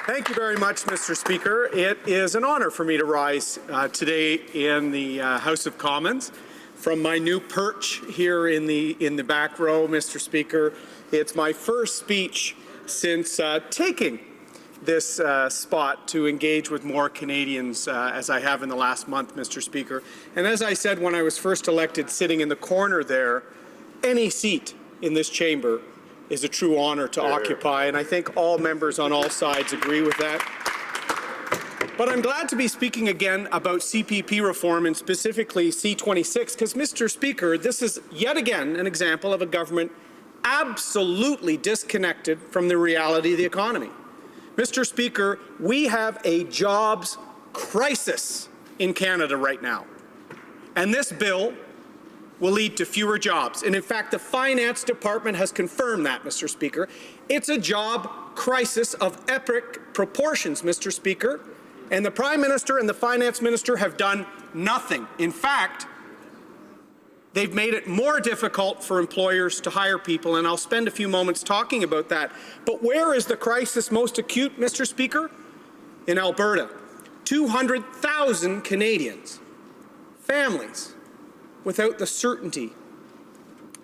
Thank you very much, Mr. Speaker. It is an honour for me to rise today in the House of Commons from my new perch here in the back row, Mr. Speaker. It's my first speech since taking this spot to engage with more Canadians as I have in the last month, Mr. Speaker. And as I said when I was first elected, sitting in the corner there, any seat in this chamber is a true honour to occupy, and I think all members on all sides agree with that. But I'm glad to be speaking again about CPP reform and specifically C26 because, Mr. Speaker, this is yet again an example of a government absolutely disconnected from the reality of the economy. Mr. Speaker, we have a jobs crisis in Canada right now, and this bill will lead to fewer jobs. And in fact, the Finance Department has confirmed that, Mr. Speaker. It's a job crisis of epic proportions, Mr. Speaker. And the Prime Minister and the Finance Minister have done nothing. In fact, they've made it more difficult for employers to hire people, and I'll spend a few moments talking about that. But where is the crisis most acute, Mr. Speaker? In Alberta. 200,000 Canadians, families, without the certainty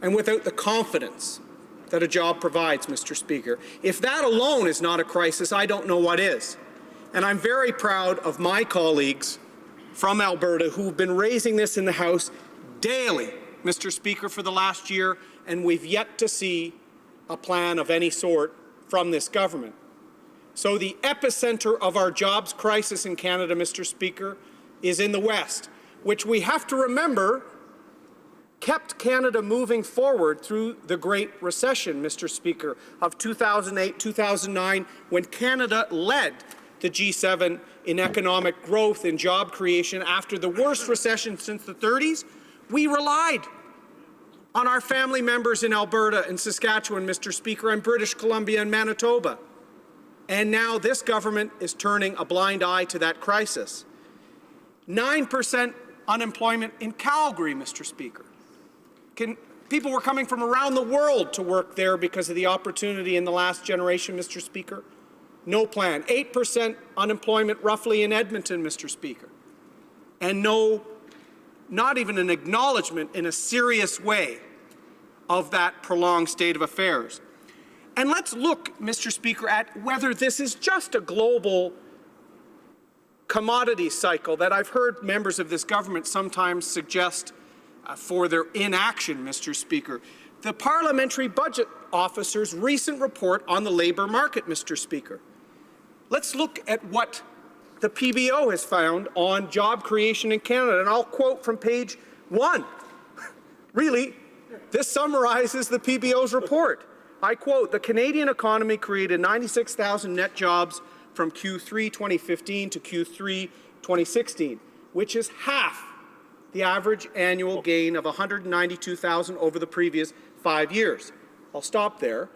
and without the confidence that a job provides, Mr. Speaker. If that alone is not a crisis, I don't know what is. And I'm very proud of my colleagues from Alberta who've been raising this in the House daily, Mr. Speaker, for the last year, and we've yet to see a plan of any sort from this government. So the epicenter of our jobs crisis in Canada, Mr. Speaker, is in the West, which we have to remember kept Canada moving forward through the Great Recession, Mr. Speaker, of 2008-2009, when Canada led the G7 in economic growth and job creation after the worst recession since the 30s. We relied on our family members in Alberta and Saskatchewan, Mr. Speaker, and British Columbia and Manitoba. And now this government is turning a blind eye to that crisis. 9% unemployment in Calgary, Mr. Speaker. People were coming from around the world to work there because of the opportunity in the last generation, Mr. Speaker. No plan. 8% unemployment roughly in Edmonton, Mr. Speaker. And not even an acknowledgement in a serious way of that prolonged state of affairs. And let's look, Mr. Speaker, at whether this is just a global commodity cycle that I've heard members of this government sometimes suggest for their inaction, Mr. Speaker. The Parliamentary Budget Officer's recent report on the labour market, Mr. Speaker. Let's look at what the PBO has found on job creation in Canada, and I'll quote from page 1. Really, this summarizes the PBO's report. I quote, "The Canadian economy created 96,000 net jobs from Q3 2015 to Q3 2016, which is half the average annual gain of 192,000 over the previous 5 years. I'll stop there.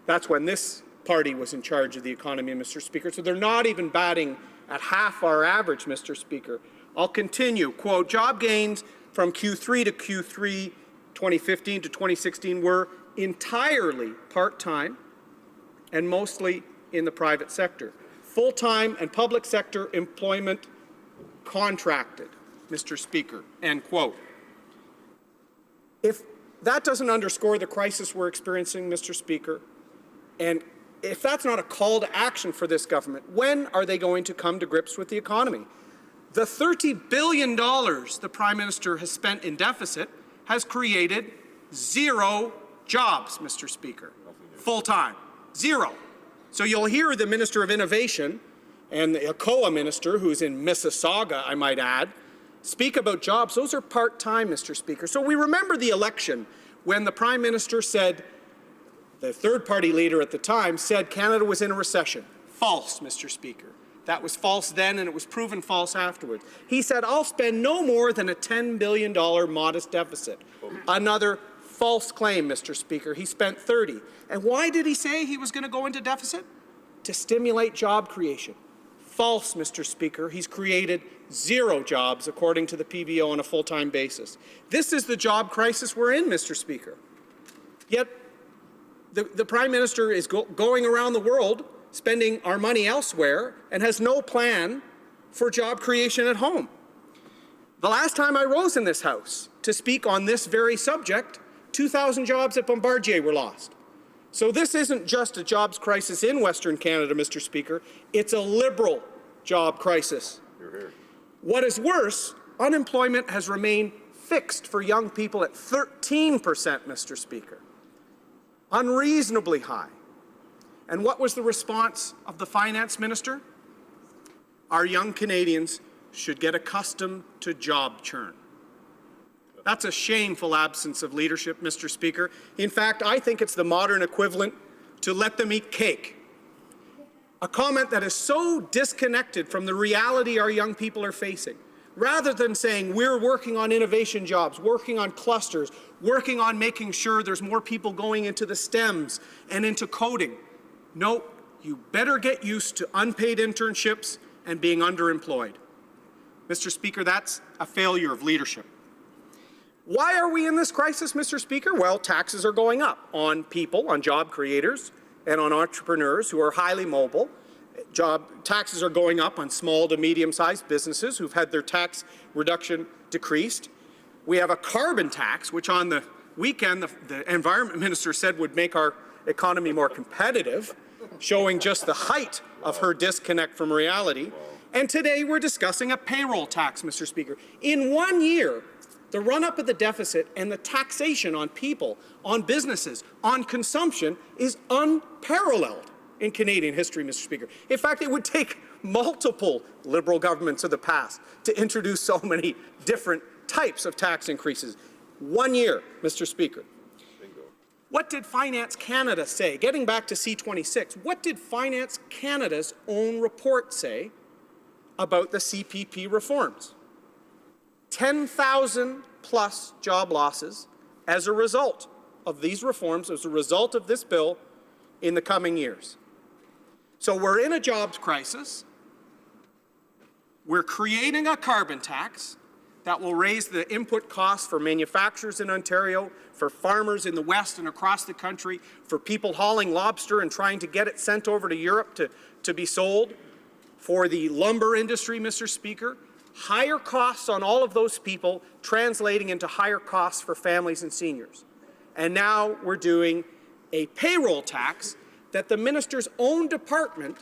That's when this party was in charge of the economy, Mr. Speaker. So they're not even batting at half our average, Mr. Speaker. I'll continue. Quote, "Job gains from Q3 to Q3 2015 to 2016 were entirely part-time and mostly in the private sector. Full-time and public sector employment contracted, Mr. Speaker," end quote. If that doesn't underscore the crisis we're experiencing, Mr. Speaker, and if that's not a call to action for this government, when are they going to come to grips with the economy? The $30 billion the Prime Minister has spent in deficit has created 0 jobs, Mr. Speaker, full-time, 0. So you'll hear the Minister of Innovation and the ACOA Minister, who's in Mississauga, I might add, speak about jobs. Those are part-time, Mr. Speaker. So we remember the election when the Prime Minister said, the third-party leader at the time said Canada was in a recession. False, Mr. Speaker. That was false then, and it was proven false afterwards. He said, "I'll spend no more than a $10 billion modest deficit." Another false claim, Mr. Speaker. He spent 30. And why did he say he was going to go into deficit? To stimulate job creation. False, Mr. Speaker. He's created 0 jobs, according to the PBO, on a full-time basis. This is the job crisis we're in, Mr. Speaker. Yet the Prime Minister is going around the world spending our money elsewhere and has no plan for job creation at home. The last time I rose in this House to speak on this very subject, 2,000 jobs at Bombardier were lost. So this isn't just a jobs crisis in Western Canada, Mr. Speaker. It's a Liberal job crisis. What is worse, unemployment has remained fixed for young people at 13%, Mr. Speaker. Unreasonably high. And what was the response of the Finance Minister? Our young Canadians should get accustomed to job churn. That's a shameful absence of leadership, Mr. Speaker. In fact, I think it's the modern equivalent to let them eat cake. A comment that is so disconnected from the reality our young people are facing. Rather than saying we're working on innovation jobs, working on clusters, working on making sure there's more people going into the STEMs and into coding. No, you better get used to unpaid internships and being underemployed. Mr. Speaker, that's a failure of leadership. Why are we in this crisis, Mr. Speaker? Well, taxes are going up on people, on job creators, and on entrepreneurs who are highly mobile. Taxes are going up on small to medium-sized businesses who've had their tax reduction decreased. We have a carbon tax, which on the weekend the Environment Minister said would make our economy more competitive, showing just the height of her disconnect from reality. And today we're discussing a payroll tax, Mr. Speaker. In 1 year, the run-up of the deficit and the taxation on people, on businesses, on consumption is unparalleled in Canadian history, Mr. Speaker. In fact, it would take multiple Liberal governments of the past to introduce so many different types of tax increases. 1 year, Mr. Speaker. Bingo. What did Finance Canada say? Getting back to C26, what did Finance Canada's own report say about the CPP reforms? 10,000 plus job losses as a result of these reforms, as a result of this bill in the coming years. So we're in a jobs crisis. We're creating a carbon tax that will raise the input costs for manufacturers in Ontario, for farmers in the West and across the country, for people hauling lobster and trying to get it sent over to Europe to be sold, for the lumber industry, Mr. Speaker. Higher costs on all of those people translating into higher costs for families and seniors. And now we're doing a payroll tax that the minister's own department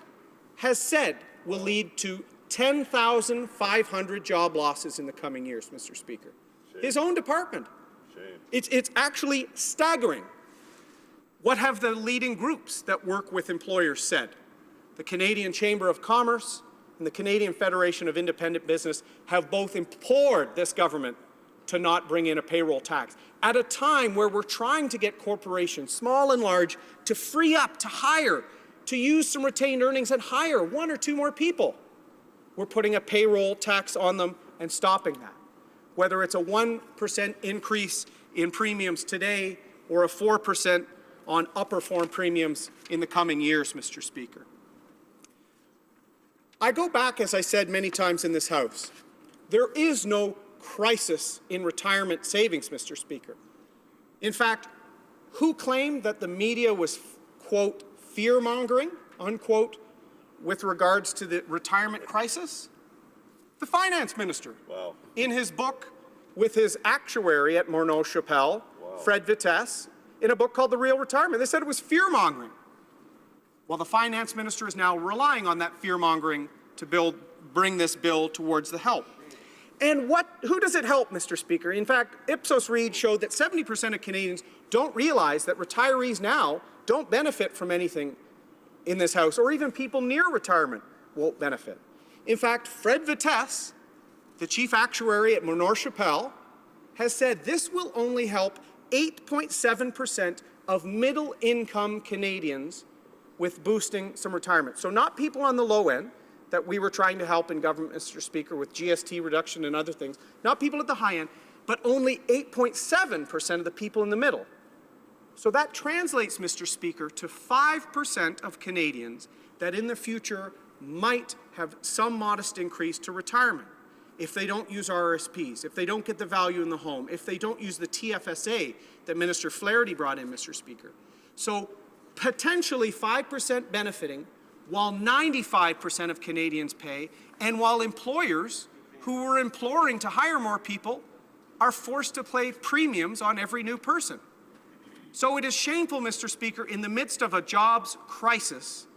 has said will lead to 10,500 job losses in the coming years, Mr. Speaker. Shame. His own department. Shame. It's actually staggering. What have the leading groups that work with employers said? The Canadian Chamber of Commerce and the Canadian Federation of Independent Business have both implored this government to not bring in a payroll tax at a time where we're trying to get corporations, small and large, to free up, to hire, to use some retained earnings and hire 1 or 2 more people. We're putting a payroll tax on them and stopping that. Whether it's a 1% increase in premiums today or a 4% on upper form premiums in the coming years, Mr. Speaker. I go back, as I said many times in this House, there is no crisis in retirement savings, Mr. Speaker. In fact, who claimed that the media was, quote, fear-mongering, unquote, with regards to the retirement crisis? The Finance Minister. Wow. In his book with his actuary at Morneau Chappelle, Fred Vitesse, in a book called The Real Retirement, they said it was fear-mongering. Well, the Finance Minister is now relying on that fear-mongering to bring this bill towards the help. And who does it help, Mr. Speaker? In fact, Ipsos Reid showed that 70% of Canadians don't realize that retirees now don't benefit from anything in this House, or even people near retirement won't benefit. In fact, Fred Vitesse, the chief actuary at Morneau Chappelle, has said this will only help 8.7% of middle-income Canadians with boosting some retirement. So not people on the low end that we were trying to help in government, Mr. Speaker, with GST reduction and other things, not people at the high end, but only 8.7% of the people in the middle. So that translates, Mr. Speaker, to 5% of Canadians that in the future might have some modest increase to retirement if they don't use RRSPs, if they don't get the value in the home, if they don't use the TFSA that Minister Flaherty brought in, Mr. Speaker. So potentially 5% benefiting while 95% of Canadians pay, and while employers who were imploring to hire more people are forced to pay premiums on every new person. So it is shameful, Mr. Speaker, in the midst of a jobs crisis,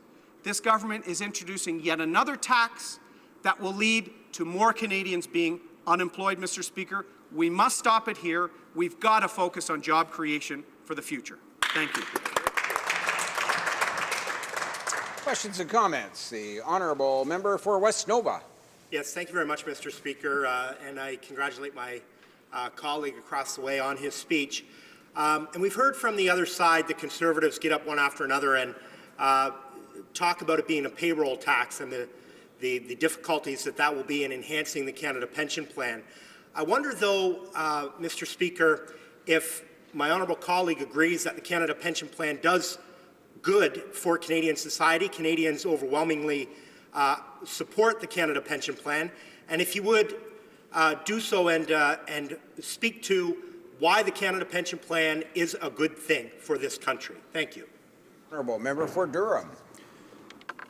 this government is introducing yet another tax that will lead to more Canadians being unemployed, Mr. Speaker. We must stop it here. We've got to focus on job creation for the future. Thank you. Questions and comments. The honourable member for West Nova. Yes, thank you very much, Mr. Speaker, and I congratulate my colleague across the way on his speech. And we've heard from the other side, the Conservatives get up one after another and talk about it being a payroll tax and the difficulties that will be in enhancing the Canada Pension Plan. I wonder, though, Mr. Speaker, if my honourable colleague agrees that the Canada Pension Plan does good for Canadian society. Canadians overwhelmingly support the Canada Pension Plan, and if you would do so and speak to why the Canada Pension Plan is a good thing for this country. Thank you. Honourable member for Durham.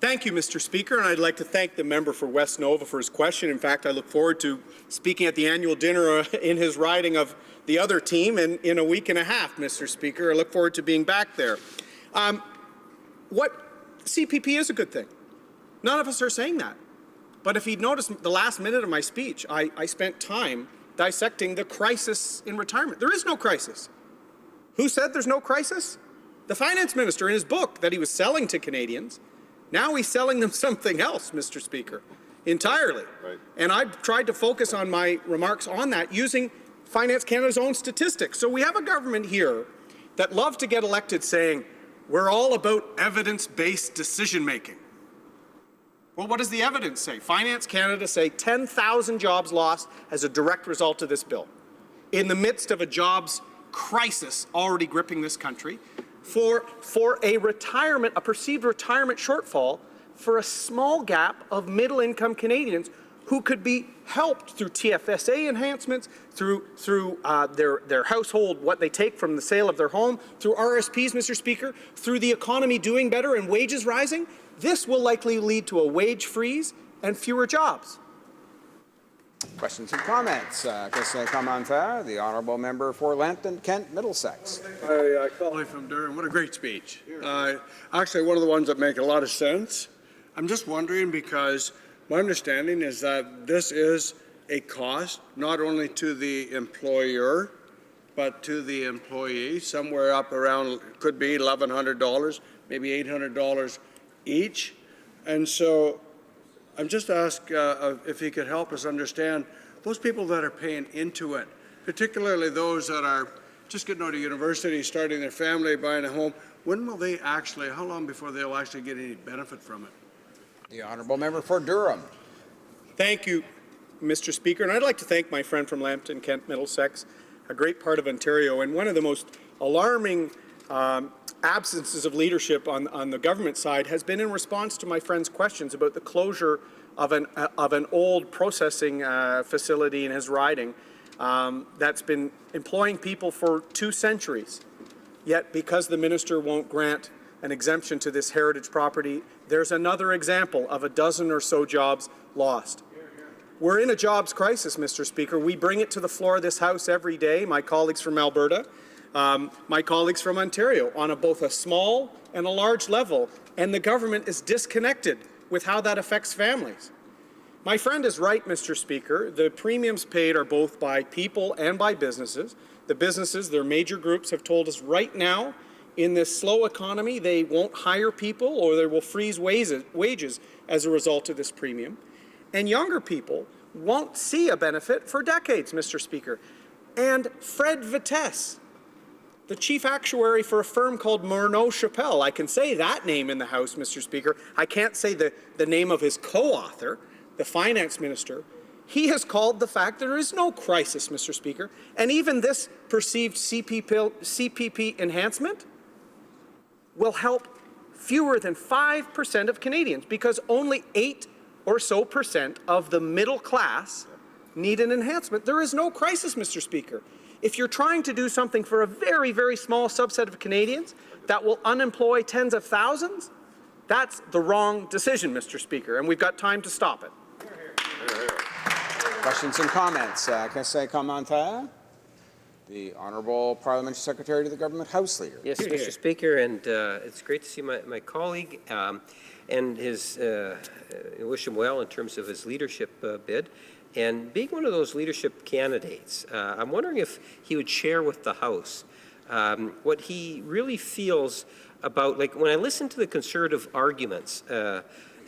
Thank you, Mr. Speaker, and I'd like to thank the member for West Nova for his question. In fact, I look forward to speaking at the annual dinner in his riding of the other team in a week and a half, Mr. Speaker. I look forward to being back there. What CPP is a good thing. None of us are saying that. But if you'd noticed the last minute of my speech, I spent time dissecting the crisis in retirement. There is no crisis. Who said there's no crisis? The finance minister in his book that he was selling to Canadians. Now he's selling them something else, Mr. Speaker, entirely. Right. And I've tried to focus on my remarks on that using Finance Canada's own statistics. So we have a government here that loves to get elected saying, we're all about evidence-based decision-making. Well, what does the evidence say? Finance Canada say 10,000 jobs lost as a direct result of this bill. In the midst of a jobs crisis already gripping this country, for a perceived retirement shortfall for a small gap of middle-income Canadians who could be helped through TFSA enhancements, through their household, what they take from the sale of their home, through RSPs, Mr. Speaker, through the economy doing better and wages rising. This will likely lead to a wage freeze and fewer jobs. Questions and comments. The honourable member for Lambton, Kent, Middlesex. Hi, Colin from Durham. What a great speech. Actually, one of the ones that make a lot of sense. I'm just wondering because my understanding is that this is a cost not only to the employer, but to the employee, somewhere up around, could be $1,100, maybe $800 each. And so I'm just asking if he could help us understand those people that are paying into it, particularly those that are just getting out of university, starting their family, buying a home. When will they actually, how long before they'll actually get any benefit from it? The honourable member for Durham. Thank you, Mr. Speaker. And I'd like to thank my friend from Lambton, Kent, Middlesex, a great part of Ontario, and one of the most alarming absences of leadership on the government side has been in response to my friend's questions about the closure of an old processing facility in his riding that's been employing people for 2 centuries. Yet because the minister won't grant an exemption to this heritage property, there's another example of a dozen or so jobs lost. We're in a jobs crisis, Mr. Speaker. We bring it to the floor of this House every day, my colleagues from Alberta, my colleagues from Ontario, on both a small and a large level, and the government is disconnected with how that affects families. My friend is right, Mr. Speaker. The premiums paid are both by people and by businesses. The businesses, their major groups, have told us right now, in this slow economy, they won't hire people or they will freeze wages as a result of this premium. And younger people won't see a benefit for decades, Mr. Speaker. And Fred Vitesse, the chief actuary for a firm called Murnau Chappell, I can say that name in the House, Mr. Speaker. I can't say the name of his co-author, the finance minister. He has called the fact that there is no crisis, Mr. Speaker. And even this perceived CPP enhancement will help fewer than 5% of Canadians, because only 8% or so of the middle class need an enhancement. There is no crisis, Mr. Speaker. If you're trying to do something for a very, very small subset of Canadians that will unemploy tens of thousands, That's the wrong decision, Mr. Speaker, and we've got time to stop it. Questions and comments? Question commentaire? The Honourable Parliamentary Secretary to the Government House Leader. Yes, Mr. Speaker, and it's great to see my colleague and his wish him well in terms of his leadership bid. And being one of those leadership candidates, I'm wondering if he would share with the House what he really feels about, like when I listen to the Conservative arguments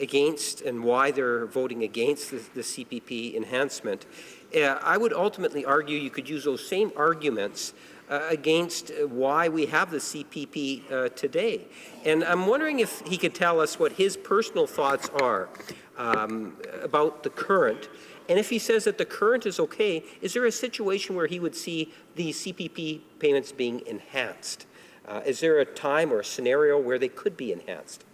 against and why they're voting against the CPP enhancement, I would ultimately argue you could use those same arguments against why we have the CPP today. And I'm wondering if he could tell us what his personal thoughts are about the current. And if he says that the current is okay, is there a situation where he would see the CPP payments being enhanced? Is there a time or a scenario where they could be enhanced?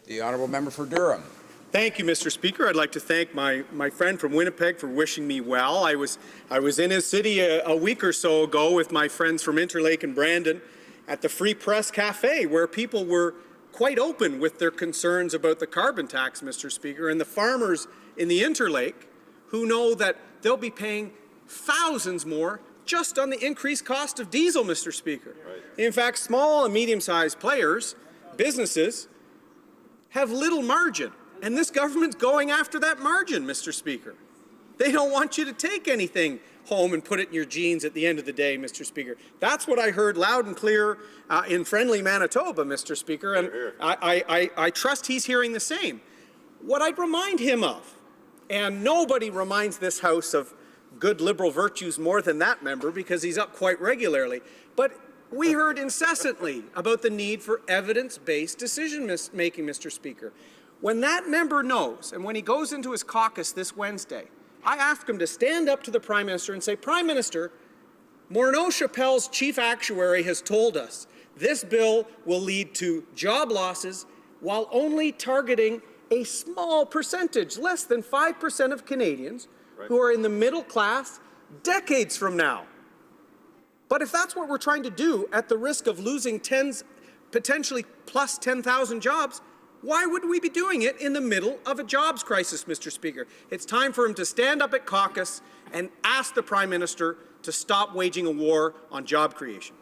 The Honourable Member for Durham. Thank you, Mr. Speaker. I'd like to thank my friend from Winnipeg for wishing me well. I was in his city a week or so ago with my friends from Interlake and Brandon at the Free Press Cafe, where people were quite open with their concerns about the carbon tax, Mr. Speaker, and the farmers in the Interlake who know that they'll be paying thousands more just on the increased cost of diesel, Mr. Speaker. Right. In fact, small and medium-sized players, businesses, have little margin. And this government's going after that margin, Mr. Speaker. They don't want you to take anything home and put it in your jeans at the end of the day, Mr. Speaker. That's what I heard loud and clear in friendly Manitoba, Mr. Speaker, and I trust he's hearing the same. What I'd remind him of, and nobody reminds this House of good Liberal virtues more than that member because he's up quite regularly, but we heard incessantly about the need for evidence-based decision-making, Mr. Speaker. When that member knows, and when he goes into his caucus this Wednesday, I ask him to stand up to the Prime Minister and say, Prime Minister, Morneau Chappelle's chief actuary has told us this bill will lead to job losses while only targeting a small percentage, less than 5% of Canadians who are in the middle class decades from now. But if that's what we're trying to do at the risk of losing potentially plus 10,000 jobs, why would we be doing it in the middle of a jobs crisis, Mr. Speaker? It's time for him to stand up at caucus and ask the Prime Minister to stop waging a war on job creation.